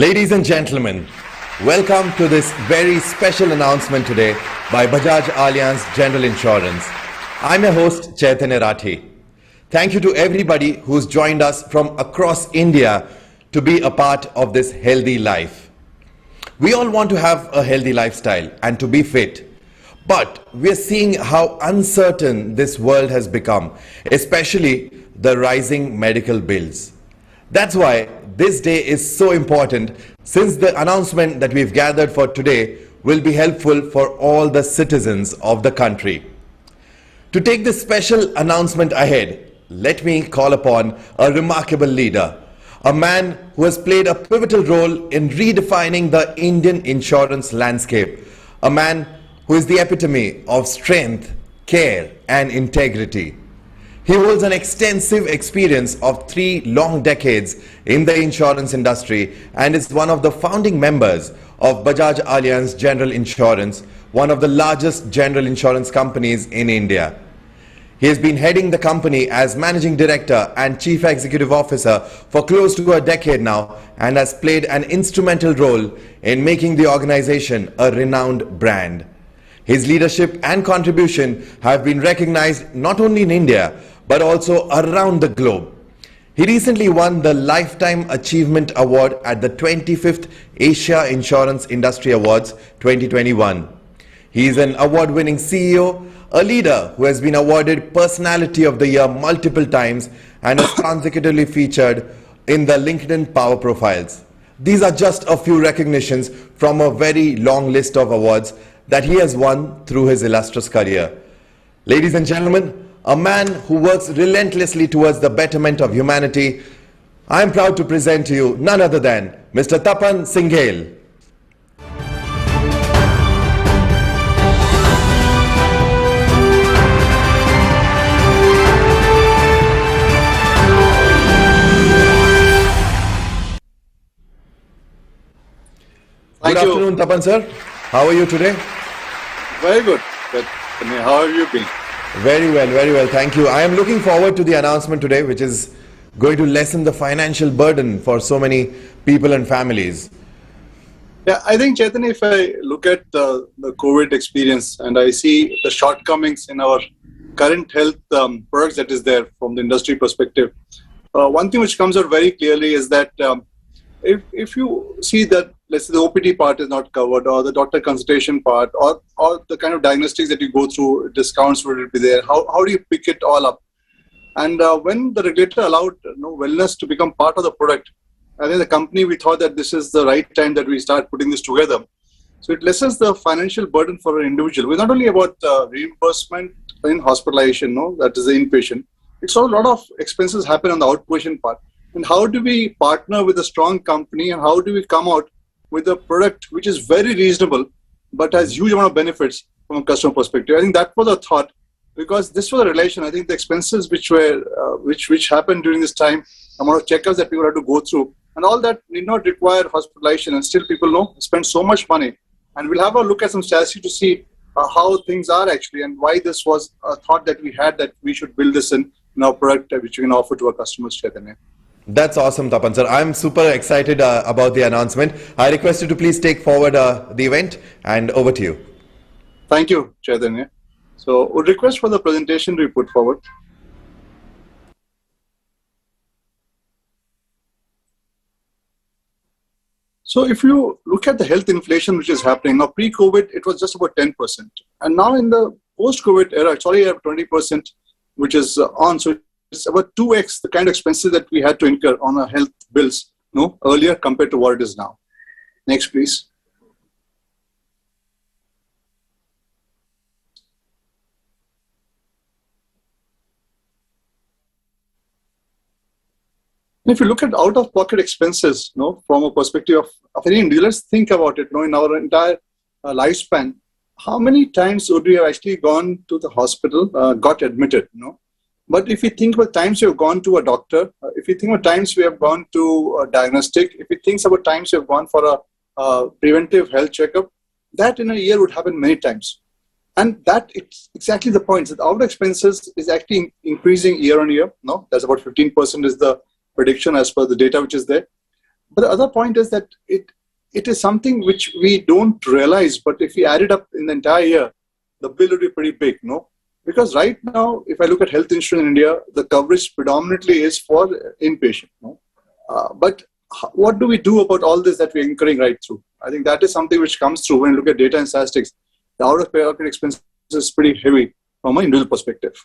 Ladies and gentlemen, welcome to this very special announcement today by Bajaj Allianz General Insurance. I'm your host Chaitanya Rathi. Thank you to everybody who's joined us from across India to be a part of this healthy life. We all want to have a healthy lifestyle and to be fit. But we're seeing how uncertain this world has become, especially the rising medical bills. That's why this day is so important, since the announcement that we've gathered for today will be helpful for all the citizens of the country. To take this special announcement ahead, let me call upon a remarkable leader, a man who has played a pivotal role in redefining the Indian insurance landscape, a man who is the epitome of strength, care and integrity. He holds an extensive experience of 3 long decades in the insurance industry and is one of the founding members of Bajaj Allianz General Insurance, one of the largest general insurance companies in India. He has been heading the company as Managing Director and Chief Executive Officer for close to a decade now and has played an instrumental role in making the organization a renowned brand. His leadership and contribution have been recognized not only in India but also around the globe. He recently won the Lifetime Achievement Award at the 25th Asia Insurance Industry Awards 2021. He is an award-winning CEO, a leader who has been awarded Personality of the Year multiple times and has consecutively featured in the LinkedIn Power Profiles. These are just a few recognitions from a very long list of awards that he has won through his illustrious career. Ladies and gentlemen, a man who works relentlessly towards the betterment of humanity, I am proud to present to you none other than Mr. Tapan Singhel. Good afternoon, Tapan sir. How are you today? Very good. How have you been? Very well, thank you. I am looking forward to the announcement today, which is going to lessen the financial burden for so many people and families. Yeah, I think, Chaitanya, if I look at the COVID experience and I see the shortcomings in our current health products that is there from the industry perspective, one thing which comes out very clearly is that if you see that, let's say the OPD part is not covered, or the doctor consultation part, or the kind of diagnostics that you go through, discounts will be there. How do you pick it all up? And when the regulator allowed wellness to become part of the product, I think the company, we thought that this is the right time that we start putting this together. So it lessens the financial burden for an individual. It's not only about reimbursement in hospitalization, that is the inpatient. It's all a lot of expenses happen on the outpatient part. And how do we partner with a strong company, and how do we come out with a product which is very reasonable but has huge amount of benefits from a customer perspective? I think that was a thought, because this was a relation. I think the expenses which were which happened during this time, amount of checkups that people had to go through, and all that did not require hospitalization, and still people spend so much money. And we'll have a look at some statistics to see how things are actually, and why this was a thought that we had, that we should build this in our product which we can offer to our customers, Chaitanya. That's awesome, Tapan sir. I'm super excited about the announcement. I request you to please take forward the event, and over to you. Thank you, Chaitanya. So, would request for the presentation to be put forward. So, if you look at the health inflation which is happening now, pre-COVID it was just about 10%, and now in the post-COVID era it's already at 20%, which is on. So it's about 2x the kind of expenses that we had to incur on our health bills earlier compared to what it is now. Next, please. If you look at out-of-pocket expenses, from a perspective of any individual, let's think about it. In our entire lifespan, how many times would we have actually gone to the hospital, got admitted? But if you think about times you have gone to a doctor, if you think about times we have gone to a diagnostic, if you think about times you have gone for a preventive health checkup, that in a year would happen many times. And that it's exactly the point, that our expenses is actually increasing year on year. That's about 15% is the prediction as per the data which is there. But the other point is that it is something which we don't realize, but if we add it up in the entire year, the bill would be pretty big, no? Because right now, if I look at health insurance in India, the coverage predominantly is for inpatient, no? But what do we do about all this that we're incurring right through? I think that is something which comes through when you look at data and statistics. The out-of-pocket expenses is pretty heavy from an individual perspective.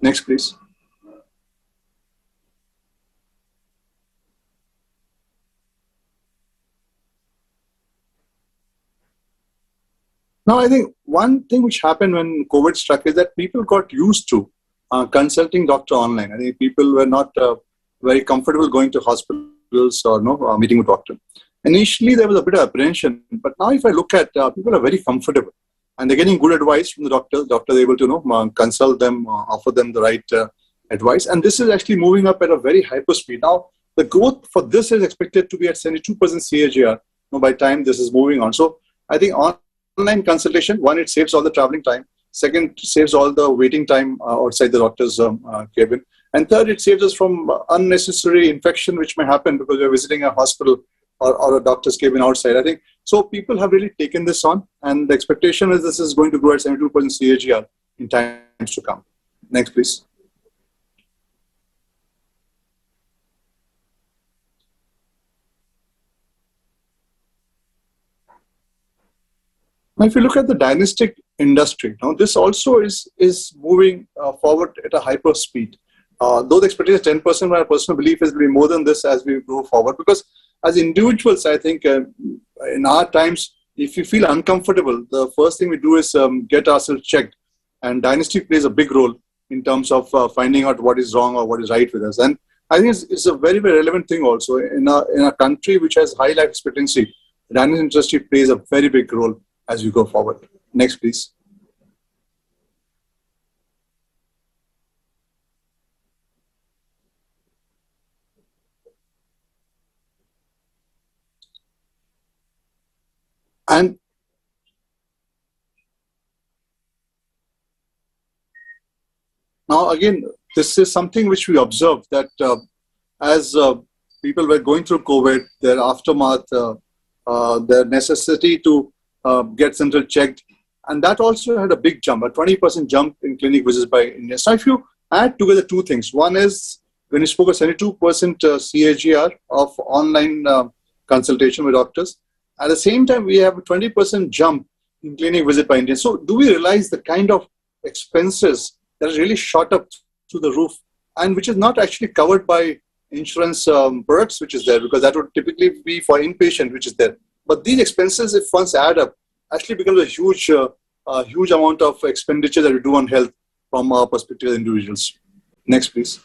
Next, please. Now, I think one thing which happened when COVID struck is that people got used to consulting doctor online. I think people were not very comfortable going to hospitals or meeting with doctor. Initially, there was a bit of apprehension, but now if I look at people are very comfortable and they're getting good advice from the doctor. Doctor is able to consult them, offer them the right advice, and this is actually moving up at a very hyper speed. Now, the growth for this is expected to be at 72% CAGR by the time this is moving on. So, I think online consultation, one, it saves all the traveling time. Second, it saves all the waiting time outside the doctor's cabin. And third, it saves us from unnecessary infection which may happen because we're visiting a hospital or a doctor's cabin outside. I think so. People have really taken this on, and the expectation is this is going to grow at 72% CAGR in times to come. Next, please. Now, if you look at the diagnostic industry, now this also is moving forward at a hyper speed. Though the expectation is 10%, my personal belief is will be more than this as we go forward. Because as individuals, I think in our times, if you feel uncomfortable, the first thing we do is get ourselves checked. And diagnostic plays a big role in terms of finding out what is wrong or what is right with us. And I think it's a very, very relevant thing also. In a country which has high life expectancy, the diagnostic industry plays a very big role as we go forward. Next, please. And now, again, this is something which we observed that as people were going through COVID, their aftermath, their necessity to get central checked, and that also had a big jump, a 20% jump in clinic visits by Indians. So if you add together two things, one is when you spoke of 72% CAGR of online consultation with doctors, at the same time we have a 20% jump in clinic visit by Indians. So do we realize the kind of expenses that are really shot up to the roof and which is not actually covered by insurance products which is there, because that would typically be for inpatient which is there. But these expenses, if once add up, actually becomes a huge amount of expenditure that we do on health from our perspective as individuals. Next, please.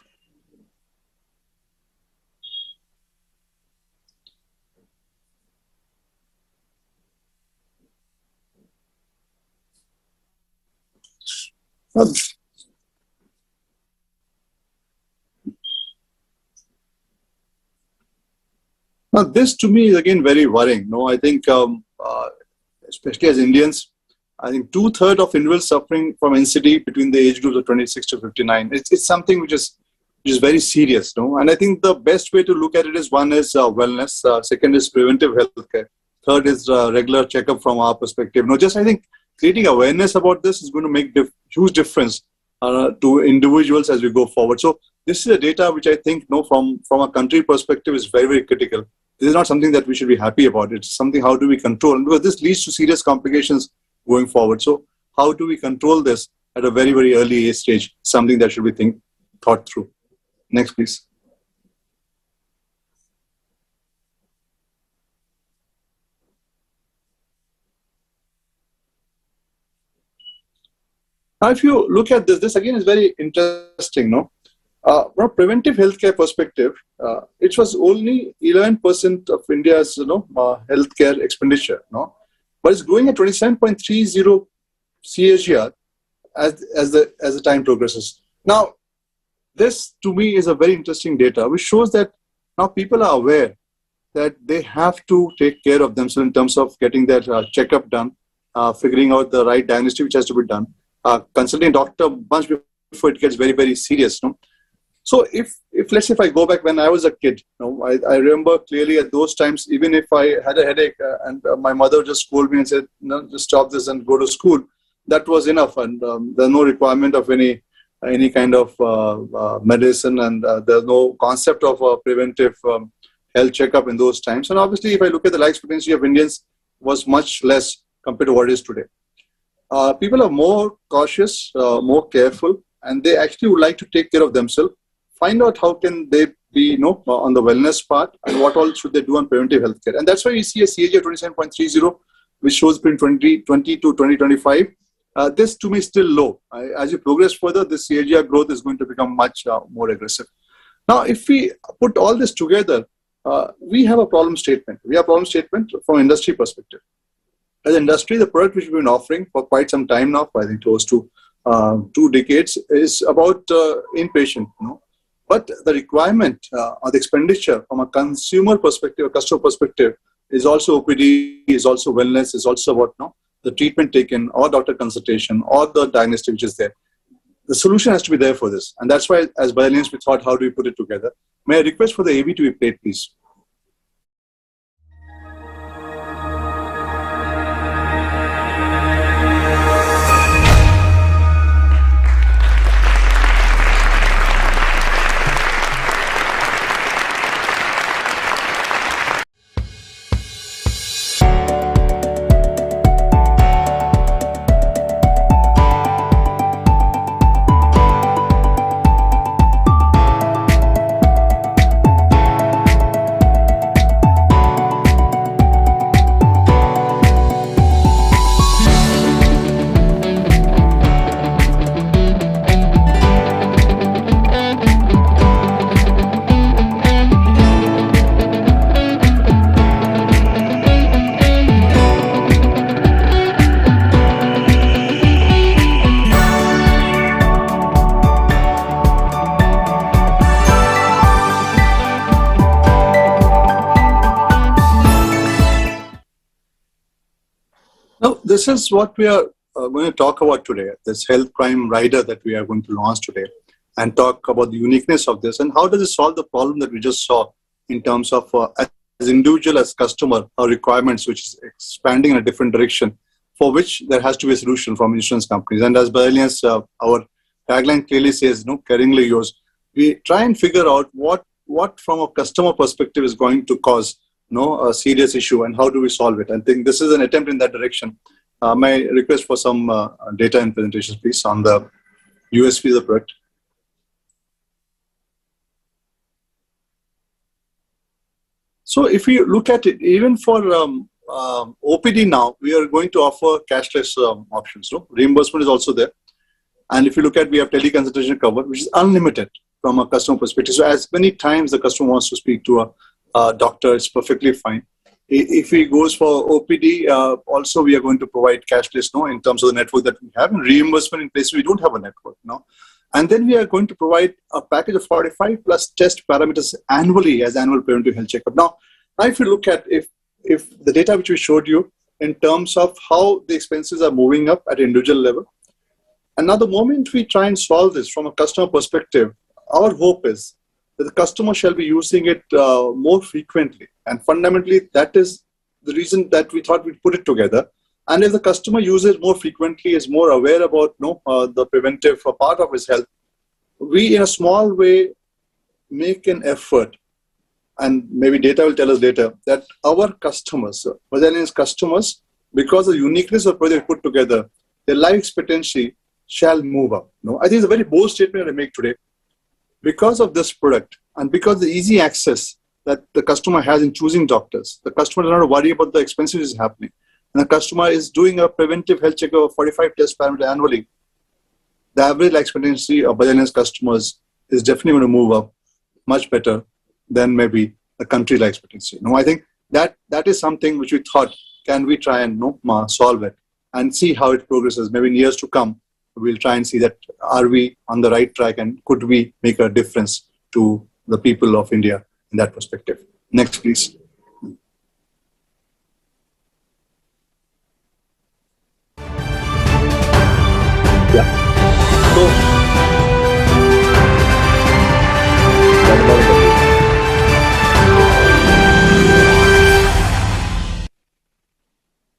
Now, this to me is again very worrying. No, I think, especially as Indians, I think 2/3 of individuals suffering from NCD between the age groups of 26 to 59. It's something which is very serious. No, and I think the best way to look at it is one is wellness, second is preventive healthcare, third is regular checkup from our perspective. No, just I think creating awareness about this is going to make huge difference to individuals as we go forward. So this is a data which I think, from a country perspective is very, very critical. This is not something that we should be happy about. It's something, how do we control? Because this leads to serious complications going forward. So how do we control this at a very, very early age stage? Something that should be thought through. Next, please. Now, if you look at this again is very interesting, from a preventive healthcare perspective, it was only 11% of India's, healthcare expenditure, but it's growing at 27.30 CAGR as the time progresses. Now, this to me is a very interesting data, which shows that now people are aware that they have to take care of themselves in terms of getting their checkup done, figuring out the right diagnostic which has to be done, consulting a doctor much before it gets very, very serious. So if let's say if I go back when I was a kid, I remember clearly at those times, even if I had a headache and my mother just scolded me and said, no, just stop this and go to school, that was enough, and there's no requirement of any kind of medicine, and there's no concept of a preventive health checkup in those times. And obviously, if I look at the life expectancy of Indians, was much less compared to what it is today. People are more cautious, more careful, and they actually would like to take care of themselves. Find out how can they be, on the wellness part, and what all should they do on preventive healthcare. And that's why you see a CAGR of 27.30, which shows between 2020 to 2025. This to me is still low. As you progress further, this CAGR growth is going to become much more aggressive. Now, if we put all this together, we have a problem statement. We have a problem statement from industry perspective. As an industry, the product which we've been offering for quite some time now, I think close to 2 decades, is about inpatient. But the requirement or the expenditure from a consumer perspective, a customer perspective, is also OPD, is also wellness, is also about the treatment taken or doctor consultation or the diagnostic which is there. The solution has to be there for this. And that's why, as Bajaj Allianz, we thought, how do we put it together? May I request for the AV to be played, please? Now, this is what we are going to talk about today, this health crime rider that we are going to launch today, and talk about the uniqueness of this and how does it solve the problem that we just saw in terms of as individual, as customer, our requirements, which is expanding in a different direction, for which there has to be a solution from insurance companies. And as Bajaj Allianz, our tagline clearly says, caringly yours, we try and figure out what from a customer perspective is going to cause a serious issue and how do we solve it. I think this is an attempt in that direction. My request for some data and presentations, please, on the USP of the product. So if you look at it, even for OPD now, we are going to offer cashless options. So reimbursement is also there. And if you look at, we have teleconsultation cover, which is unlimited from a customer perspective. So as many times the customer wants to speak to a doctor, it's perfectly fine. If he goes for OPD, also we are going to provide cashless in terms of the network that we have, and reimbursement in places we don't have a network now. And then we are going to provide a package of 45 plus test parameters annually as annual preventive health checkup. Now if you look at if the data which we showed you in terms of how the expenses are moving up at individual level, and now the moment we try and solve this from a customer perspective, our hope is that the customer shall be using it more frequently. And fundamentally, that is the reason that we thought we'd put it together. And if the customer uses more frequently, is more aware about the preventive part of his health, we in a small way make an effort, and maybe data will tell us later, that our customers, Bajaj Allianz customers, because of the uniqueness of the project put together, their life expectancy shall move up. I think it's a very bold statement I make today. Because of this product and because of the easy access that the customer has in choosing doctors, the customer does not worry about the expenses which is happening. And the customer is doing a preventive health checkup of 45 test parameters annually. The average life expectancy of Bajaj Allianz customers is definitely going to move up much better than maybe the country life expectancy. I think that is something which we thought, can we try and solve it and see how it progresses. Maybe in years to come, we'll try and see that are we on the right track and could we make a difference to the people of India in that perspective. Next, please. Yeah. So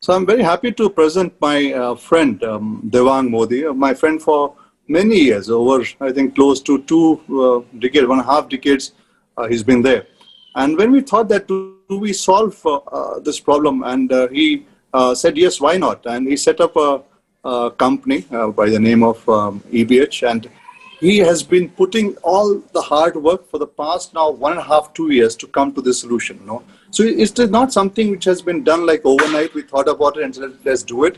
So I'm very happy to present my friend Devang Modi, my friend for many years, over I think close to two decades, 1.5 decades, he's been there. And when we thought that do we solve this problem, and he said yes, why not? And he set up a company by the name of EBH, and he has been putting all the hard work for the past now 1.5, 2 years to come to this solution. So it's not something which has been done like overnight. We thought about it and said, let's do it.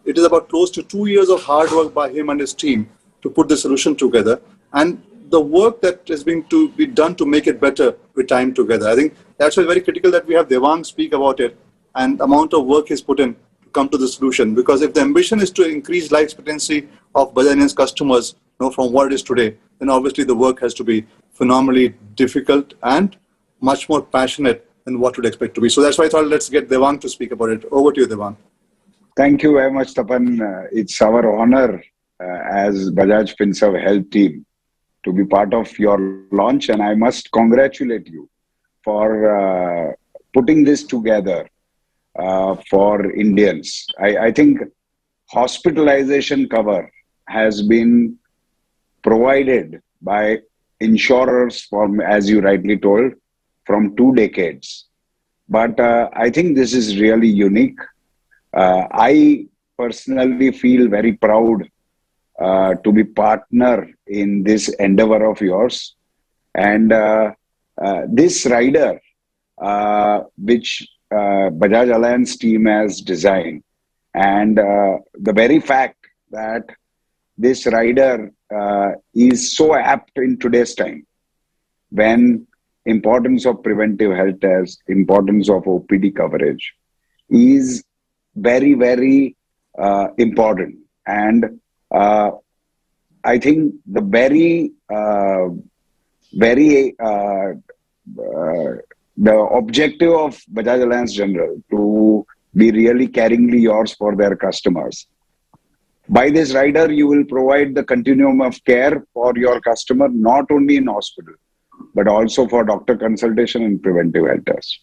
It is about close to 2 years of hard work by him and his team to put the solution together. And the work that is being to be done to make it better with time together. I think that's why it's very critical that we have Devang speak about it and the amount of work he's put in to come to the solution. Because if the ambition is to increase life expectancy of Bajaj Allianz customers, from what it is today, then obviously the work has to be phenomenally difficult and much more passionate than what we'd expect to be. So that's why I thought let's get Devang to speak about it. Over to you, Devang. Thank you very much, Tapan. It's our honor as Bajaj Finserv Health Team to be part of your launch, and I must congratulate you for putting this together for Indians. I think hospitalization cover has been provided by insurers from, as you rightly told, from 2 decades. But I think this is really unique. I personally feel very proud to be partner in this endeavor of yours. And this rider, which Bajaj Allianz team has designed, and the very fact that this rider is so apt in today's time, when importance of preventive health tests, importance of OPD coverage is very, very important. And I think the the objective of Bajaj Allianz General to be really caringly yours for their customers. By this rider, you will provide the continuum of care for your customer, not only in hospital, but also for doctor consultation and preventive health tests.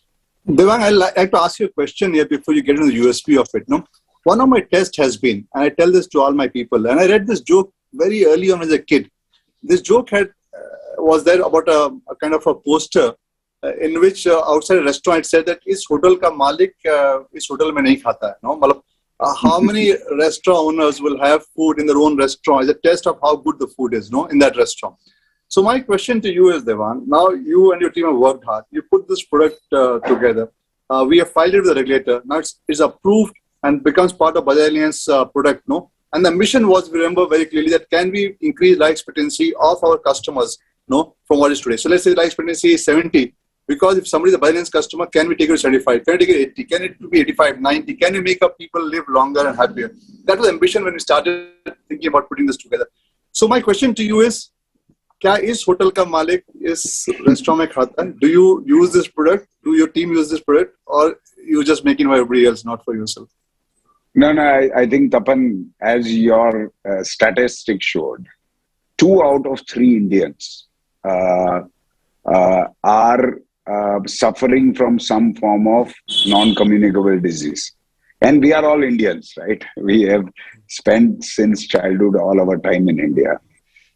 Devang, I'd like to ask you a question here before you get into the USP of it. One of my tests has been, and I tell this to all my people, and I read this joke very early on as a kid. This joke was there about a kind of a poster in which outside a restaurant it said that is hotel ka malik is hotel mein nahi khata hai. How many restaurant owners will have food in their own restaurant as a test of how good the food is in that restaurant. So my question to you is, Devang, now you and your team have worked hard. You put this product together. We have filed it with the regulator. Now it's approved and becomes part of Bajaj Allianz product. And the mission was, we remember very clearly, that can we increase life expectancy of our customers from what is today. So let's say life expectancy is 70. Because if somebody is a Bajaj Allianz customer, can we take it to 75? Can we take it to 80? Can it be 85, 90? Can we make up people live longer and happier? That was the ambition when we started thinking about putting this together. So my question to you is, kya is hotel ka malik is restaurant mein khata hai? Do you use this product? Do your team use this product? Or you just making it for everybody else, not for yourself? No, I think, Tapan, as your statistics showed, 2 out of 3 Indians are suffering from some form of non-communicable disease. And we are all Indians, right? We have spent since childhood all our time in India.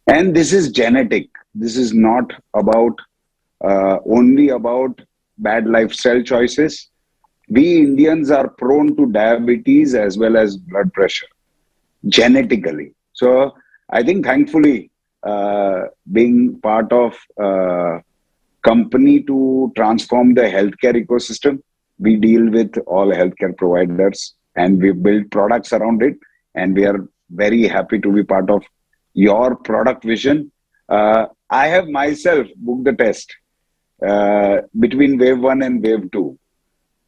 And this is genetic. This is not about only about bad lifestyle choices. We Indians are prone to diabetes as well as blood pressure, genetically. So I think thankfully, being part of company to transform the healthcare ecosystem, we deal with all healthcare providers and we build products around it. And we are very happy to be part of your product vision. I have myself booked the test between wave 1 and wave 2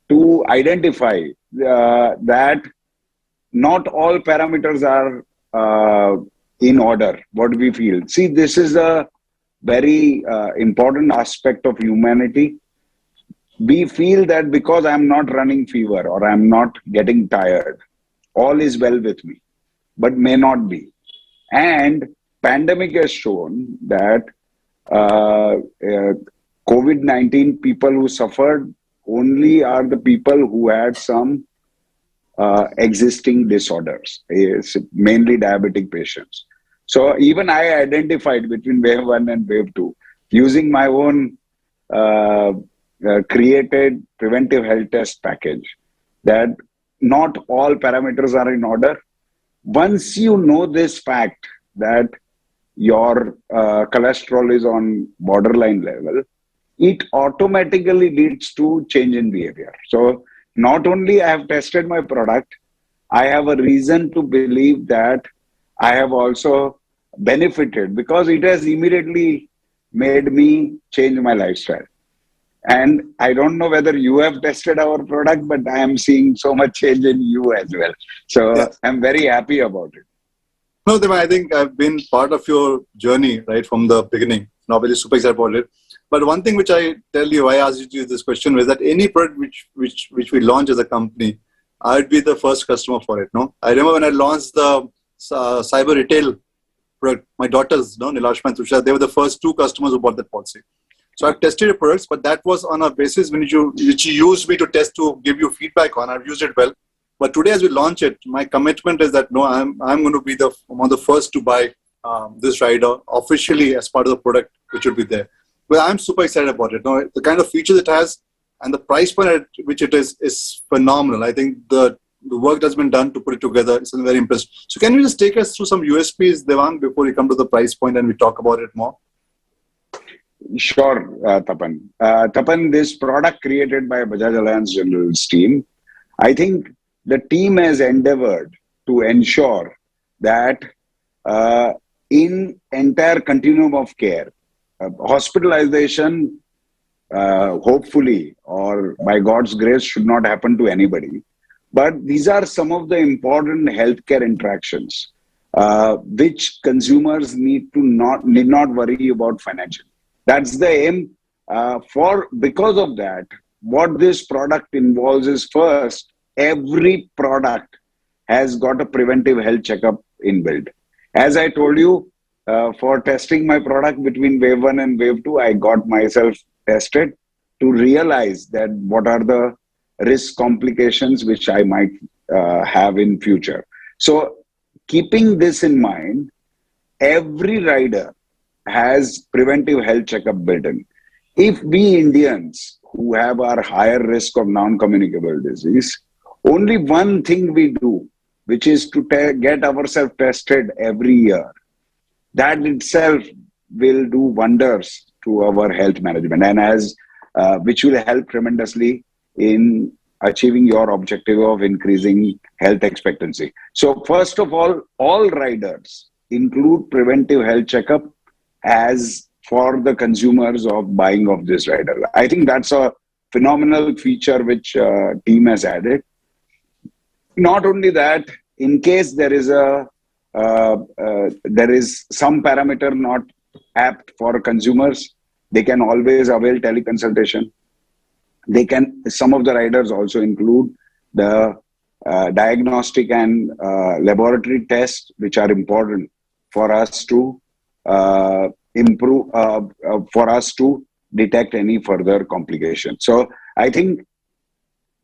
to identify that not all parameters are in order, what we feel. See, this is a very important aspect of humanity. We feel that because I'm not running fever or I'm not getting tired, all is well with me, but may not be. And pandemic has shown that COVID-19 people who suffered only are the people who had some existing disorders, it's mainly diabetic patients. So even I identified between wave 1 and wave 2 using my own created preventive health test package, that not all parameters are in order. Once you know this fact that your cholesterol is on borderline level, it automatically leads to change in behavior. So not only I have tested my product, I have a reason to believe that I have also benefited because it has immediately made me change my lifestyle. And I don't know whether you have tested our product, but I am seeing so much change in you as well. So Yes. I'm very happy about it. No, Dima, I think I've been part of your journey right from the beginning. Now, very super excited about it. But one thing which I tell you, I asked you this question was that any product which we launch as a company, I'd be the first customer for it. No, I remember when I launched the cyber retail product, my daughters, no, Nilashma and Tushar, they were the first two customers who bought that policy. So I've tested your products, but that was on a basis which you used me to test to give you feedback on. I've used it well. But today, as we launch it, my commitment is that no, I'm going to be one of the first to buy this rider officially as part of the product, which will be there. Well, I'm super excited about it. No, the kind of features it has and the price point at which it is phenomenal. I think the work that's been done to put it together is very impressive. So, can you just take us through some USPs, Devang, before we come to the price point and we talk about it more? Sure, Tapan. Tapan, this product created by Bajaj Allianz General team, I think the team has endeavored to ensure that in entire continuum of care, hospitalization, hopefully, or by God's grace, should not happen to anybody. But these are some of the important healthcare interactions which consumers need not worry about financially. That's the aim. Because of that, what this product involves is, first, every product has got a preventive health checkup inbuilt. As I told you, for testing my product between wave 1 and wave 2, I got myself tested to realize that what are the risk complications which I might have in future. So keeping this in mind, every rider has preventive health checkup built in. If we Indians who have our higher risk of non-communicable disease, only one thing we do, which is to get ourselves tested every year, that itself will do wonders to our health management, and which will help tremendously in achieving your objective of increasing health expectancy. So first of all riders include preventive health checkup as for the consumers of buying of this rider. I think that's a phenomenal feature which team has added. Not only that, in case there is some parameter not apt for consumers, they can always avail teleconsultation. Some of the riders also include the diagnostic and laboratory tests, which are important for us to improve, for us to detect any further complications. So I think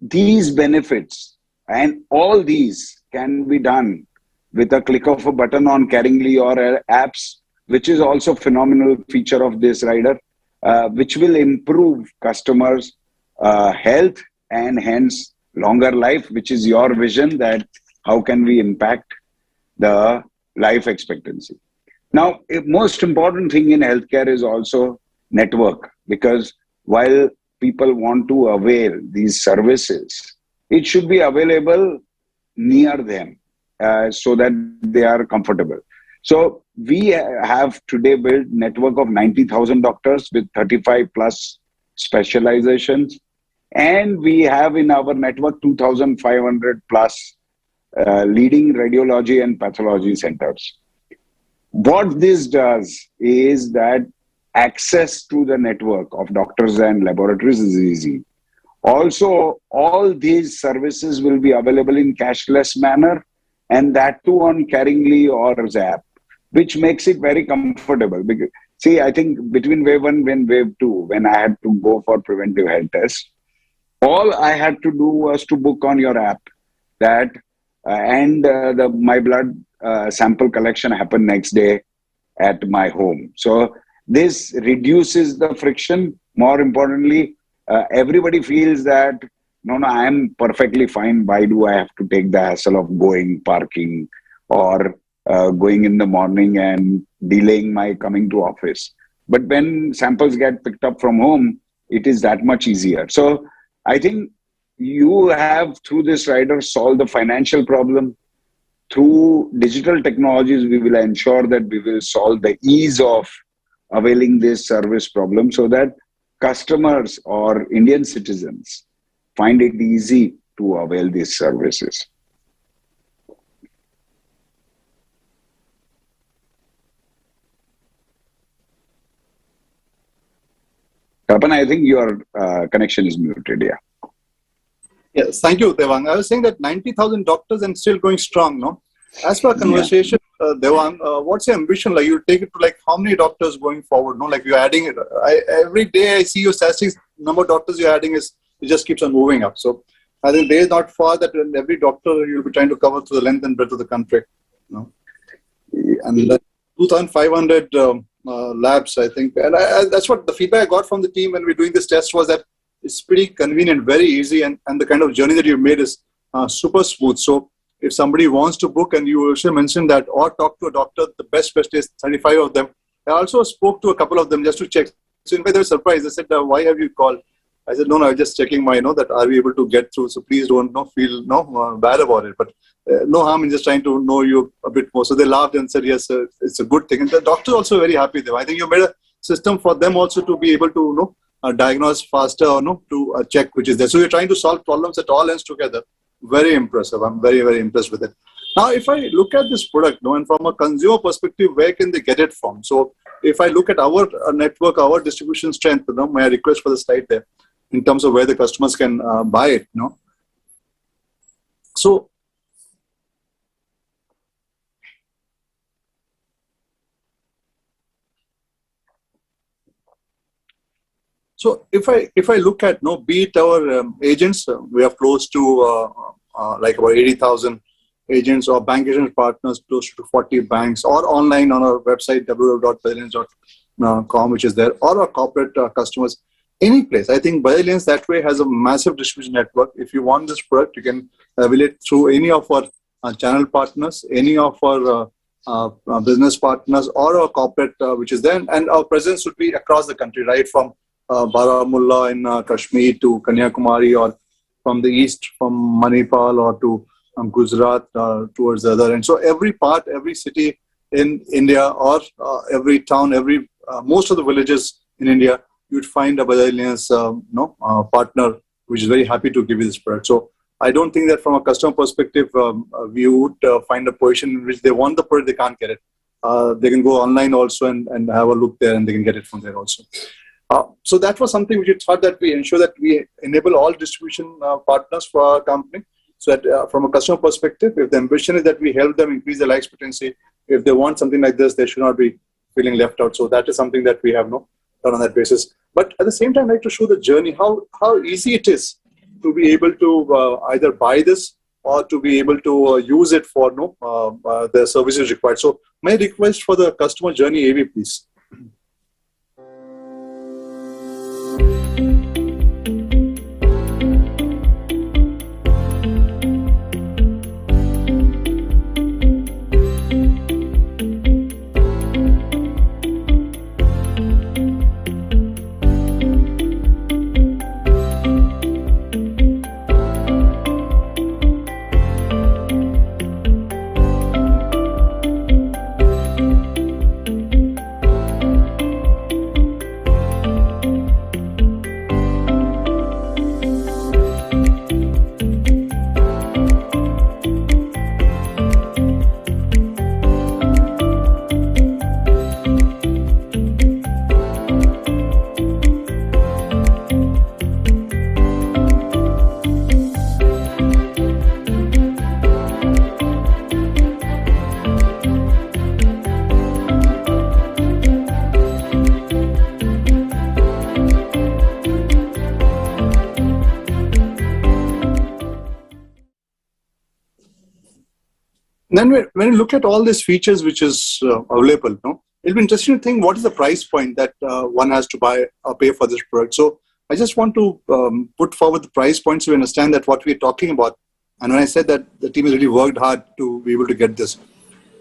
these benefits and all these can be done with a click of a button on Caringly or apps, which is also a phenomenal feature of this rider, which will improve customers' health and hence longer life, which is your vision, that how can we impact the life expectancy. Now, a most important thing in healthcare is also network, because while people want to avail these services, it should be available near them so that they are comfortable. So we have today built network of 90,000 doctors with 35 plus specializations. And we have in our network 2,500 plus leading radiology and pathology centers. What this does is that access to the network of doctors and laboratories is easy. Also, all these services will be available in cashless manner, and that too on Caringly or Zap, which makes it very comfortable. Because, see, I think between wave 1 and wave 2, when I had to go for preventive health tests, all I had to do was to book on your app. that, my blood sample collection happened next day at my home. So this reduces the friction. More importantly, everybody feels that, no, I am perfectly fine. Why do I have to take the hassle of going, parking, or going in the morning and delaying my coming to office? But when samples get picked up from home, it is that much easier. So I think you have, through this rider, solved the financial problem. Through digital technologies, we will ensure that we will solve the ease of availing this service problem, so that customers or Indian citizens find it easy to avail these services. Tapan, I think your connection is muted. Yeah. Yes, thank you, Devang. I was saying that 90,000 doctors and still going strong, no? As per conversation, Devang, what's your ambition? Like, you take it to like how many doctors going forward? No, like you're adding it. Every day I see your statistics, number of doctors you're adding it just keeps on moving up. So I think there is not far that every doctor you'll be trying to cover through the length and breadth of the country. No? And 2,500 labs, I think. And that's what the feedback I got from the team when we're doing this test was that it's pretty convenient, very easy, and the kind of journey that you've made is super smooth. So if somebody wants to book, and you also mentioned that, or talk to a doctor, the best is 35 of them. I also spoke to a couple of them just to check. So in fact, they were surprised. They said, why have you called? I said, no, I'm just checking that are we able to get through? So please don't feel bad about it. But no harm in just trying to know you a bit more. So they laughed and said, yes, it's a good thing. And the doctor also very happy there. I think you made a system for them also to be able to diagnose faster or to check which is there. So you're trying to solve problems at all ends together. Very impressive. I'm very, very impressed with it. Now, if I look at this product, and from a consumer perspective, where can they get it from? So if I look at our network, our distribution strength, may I request for the slide there in terms of where the customers can buy it, So if I look at be it our agents, we are close to like about 80,000 agents, or bank agent partners, close to 40 banks, or online on our website www.bajallianz.com, which is there, or our corporate customers, any place. I think Bajaj Allianz that way has a massive distribution network. If you want this product, you can avail it through any of our channel partners, any of our business partners, or our corporate, which is there. And our presence would be across the country, right from Baramulla in Kashmir to Kanyakumari, or from the east, from Manipal, or to Gujarat towards the other end. So every part, every city in India, or every town, most of the villages in India, you'd find a Bajaj Allianz partner which is very happy to give you this product. So I don't think that from a customer perspective, we would find a position in which they want the product, they can't get it. They can go online also and have a look there, and they can get it from there also. So that was something which we thought that we ensure that we enable all distribution partners for our company. So that from a customer perspective, if the ambition is that we help them increase their life expectancy, if they want something like this, they should not be feeling left out. So that is something that we have done on that basis. But at the same time, I'd like to show the journey, how easy it is to be able to either buy this or to be able to use it for the services required. So my request for the customer journey, AV, please. Then when you look at all these features which is available, it'll be interesting to think what is the price point that one has to buy or pay for this product. So I just want to put forward the price points so we understand that what we're talking about. And when I said that the team has really worked hard to be able to get this.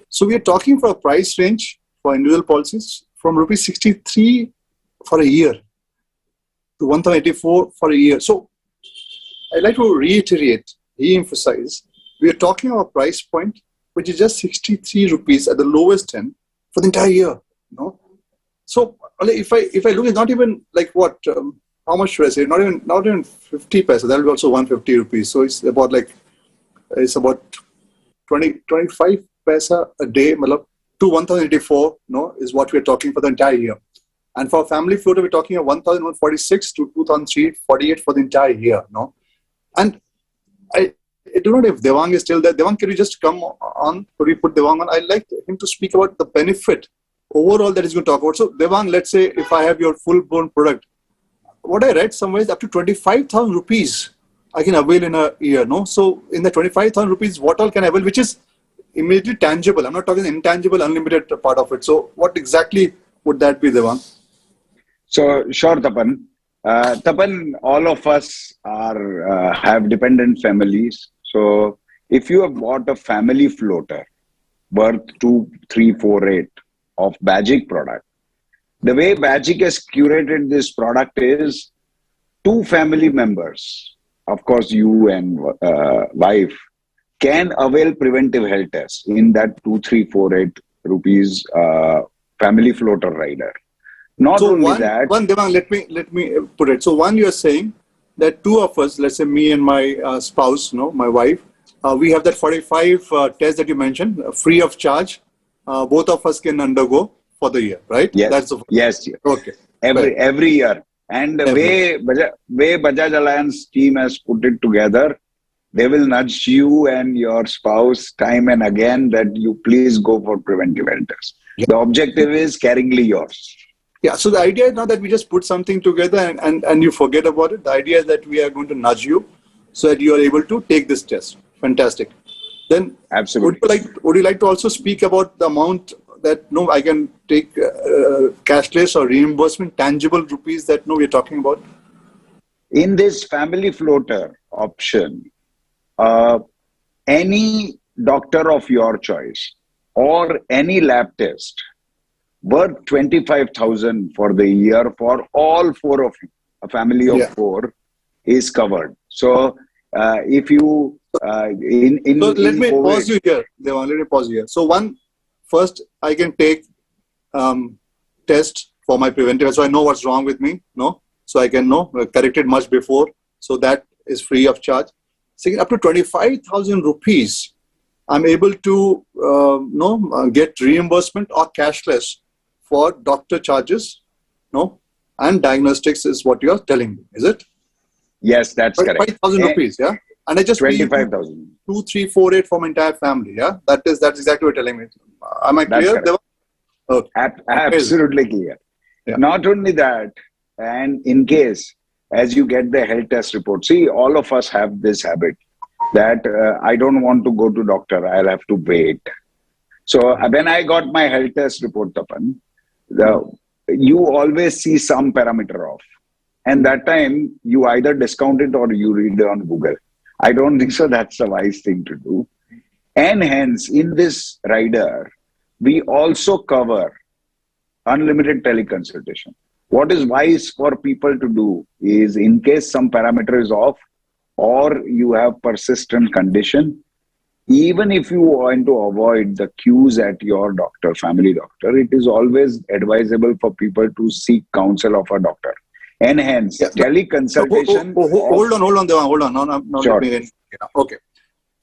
So we are talking for a price range for individual policies from rupees 63 for a year to 1,084 for a year. So I'd like to re-emphasize, we are talking about a price point which is just 63 rupees at the lowest end for the entire year. So if I look, it's not even like what, how much should I say? Not even 50 paisa. That will be also 150 rupees. So it's about 25 paisa a day, to 1,084, is what we're talking for the entire year. And for family floater, we're talking of 1,146 to 2,348 for the entire year. And I don't know if Devang is still there. Devang, can you just come on? Could we put Devang on? I'd like him to speak about the benefit overall that he's going to talk about. So Devang, let's say if I have your full-blown product, what I read somewhere is up to 25,000 rupees I can avail in a year. So in the 25,000 rupees, what all can I avail, which is immediately tangible? I'm not talking intangible, unlimited part of it. So what exactly would that be, Devang? So sure, Tapan. Tapan, all of us are have dependent families. So if you have bought a family floater worth 2348 of Bajaj product, the way Bajaj has curated this product is 2 family members, of course you and wife, can avail preventive health tests in that 2348 rupees family floater rider. Not so only that. Devang, let me put it. So one, you're saying that 2 of us, let's say me and my spouse, my wife, we have that 45 tests that you mentioned, free of charge. Both of us can undergo for the year, right? Yes. That's the yes. Okay. Every year. And the way Bajaj Allianz team has put it together, they will nudge you and your spouse time and again that you please go for preventive health tests. Yeah. The objective is caringly yours. Yeah, so the idea is not that we just put something together and you forget about it. The idea is that we are going to nudge you so that you are able to take this test. Fantastic. Then, absolutely. Would you like to also speak about the amount that I can take cashless or reimbursement, tangible rupees that we're talking about? In this family floater option, any doctor of your choice or any lab test worth 25,000 for the year for all 4 of you, a family of 4 is covered. So if you let me pause you here. Let me pause you here. So first I can take test for my preventive, so I know what's wrong with me. So I can correct it much before. So that is free of charge. Second, up to 25,000 rupees, I'm able to get reimbursement or cashless for doctor charges, and diagnostics is what you're telling me, is it? Yes, that's correct. 5,000 rupees, yeah? And I just 25,000. 2,348 for my entire family, yeah? That's exactly what you're telling me. Am I clear? Okay. Absolutely clear. Yeah. Not only that, and in case, as you get the health test report, see, all of us have this habit that I don't want to go to doctor, I'll have to wait. So when I got my health test report, Tapan, you always see some parameter off. And that time, you either discount it or you read it on Google. I don't think so that's a wise thing to do. And hence, in this rider, we also cover unlimited teleconsultation. What is wise for people to do is, in case some parameter is off or you have persistent condition, even if you want to avoid the queues at your doctor, family doctor, it is always advisable for people to seek counsel of a doctor. And hence, teleconsultation... Hold on, Devang, hold on. No, sure. Okay.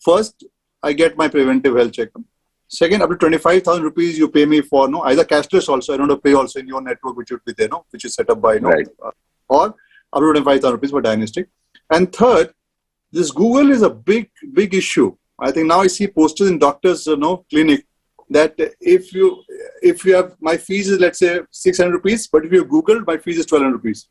First, I get my preventive health checkup. Second, up to 25,000 rupees you pay me for, either cashless also, I don't have to pay also in your network, which would be there, which is set up by, right. Or up to 25,000 rupees for diagnostic. And third, this Google is a big issue. I think now I see posters in doctors, clinic, that if you have, my fees is, let's say, 600 rupees, but if you Google, my fees is 1,200 rupees.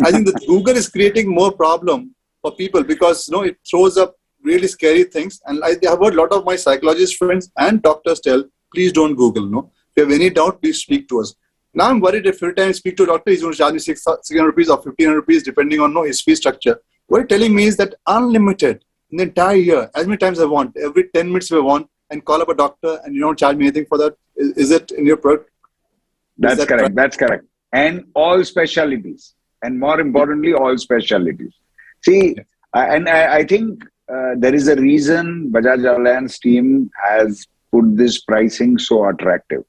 I think that Google is creating more problem for people because, it throws up really scary things. And I have heard a lot of my psychologist friends and doctors tell, please don't Google. No, if you have any doubt, please speak to us. Now I'm worried if every time I speak to a doctor, he's going to charge me 600 rupees or 1500 rupees, depending on his fee structure. What you're telling me is that unlimited in the entire year, as many times I want, every 10 minutes if I want, and call up a doctor and you don't charge me anything for that. Is it in your product? That's correct. Right? That's correct. And all specialties. And more importantly, all specialties. See, I think there is a reason Bajaj Allianz team has put this pricing so attractive.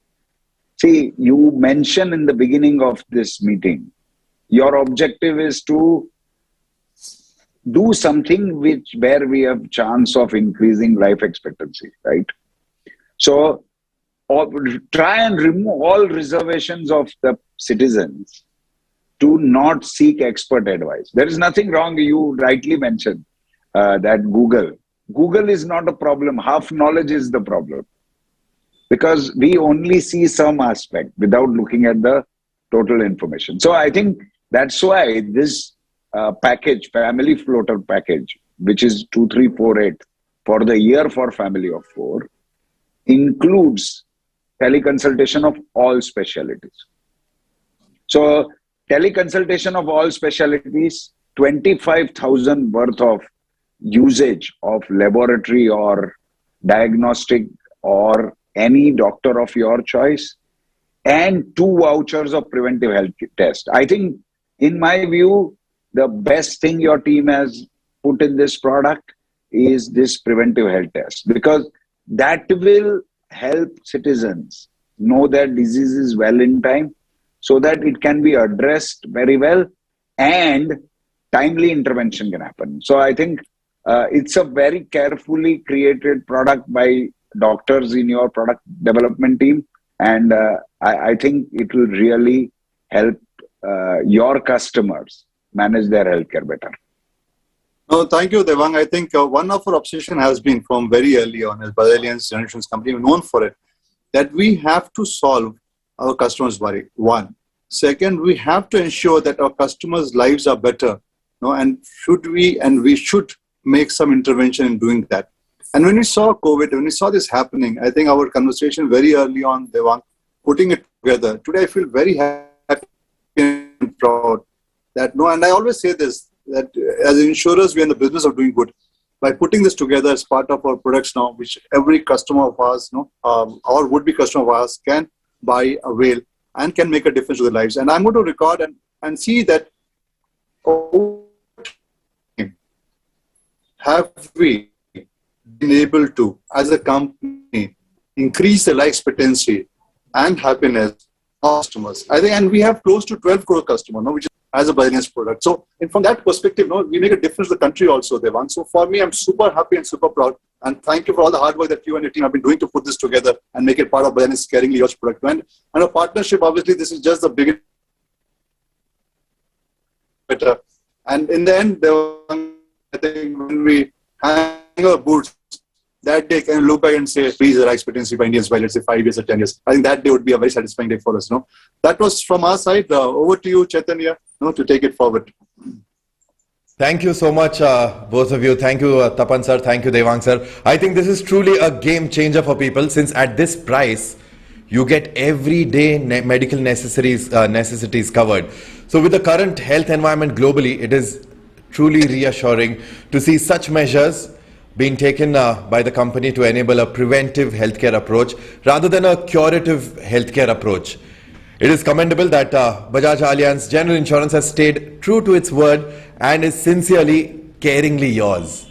See, you mentioned in the beginning of this meeting, your objective is to do something where we have chance of increasing life expectancy, right? So, try and remove all reservations of the citizens to not seek expert advice. There is nothing wrong. You rightly mentioned that Google is not a problem. Half knowledge is the problem. Because we only see some aspect without looking at the total information. So I think that's why this package, family floater package, which is 2348 for the year for family of 4, includes teleconsultation of all specialties. So teleconsultation of all specialties, 25,000 worth of usage of laboratory or diagnostic or any doctor of your choice, and 2 vouchers of preventive health test. I think, in my view, the best thing your team has put in this product is this preventive health test, because that will help citizens know their disease is well in time, so that it can be addressed very well and timely intervention can happen. So I think it's a very carefully created product by doctors in your product development team, and I think it will really help your customers manage their healthcare better. No, thank you, Devang. I think one of our obsession has been from very early on as Bajaj Allianz General Insurance company, we're known for it, that we have to solve our customers' worry. One. Second, we have to ensure that our customers' lives are better. No, and we should make some intervention in doing that. And when we saw COVID, when we saw this happening, I think our conversation very early on, Devang, putting it together. Today, I feel very happy and proud that, and I always say this, that as insurers, we are in the business of doing good. By putting this together as part of our products now, which every customer of ours, or would-be customer of ours can buy, avail, and can make a difference to their lives. And I'm going to record and see that have we been able to, as a company, increase the life expectancy and happiness of customers. I think, and we have close to 12 crore customers, which is as a Bajaj Allianz product. So, and from that perspective, we make a difference to the country also, Devang. So for me, I'm super happy and super proud. And thank you for all the hard work that you and your team have been doing to put this together and make it part of Bajaj Allianz Caringly Yours product. And a partnership, obviously, this is just the beginning. Better. And in the end, Devang, I think when we hang our boots, that day can look back and say, please, the expectancy by Indians by, let's say, 5 years or 10 years. I think that day would be a very satisfying day for us. That was from our side. Over to you, Chaitanya, to take it forward. Thank you so much, both of you. Thank you, Tapan sir. Thank you, Devang sir. I think this is truly a game changer for people, since at this price, you get everyday medical necessities covered. So with the current health environment globally, it is truly reassuring to see such measures being taken by the company to enable a preventive healthcare approach rather than a curative healthcare approach. It is commendable that Bajaj Allianz General Insurance has stayed true to its word and is sincerely, caringly yours.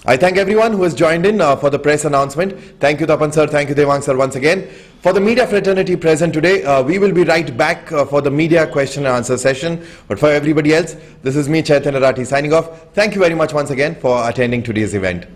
I thank everyone who has joined in for the press announcement. Thank you, Tapan sir. Thank you, Devang sir, once again. For the media fraternity present today, we will be right back for the media question and answer session. But for everybody else, this is me, Chaitanya Rathi, signing off. Thank you very much once again for attending today's event.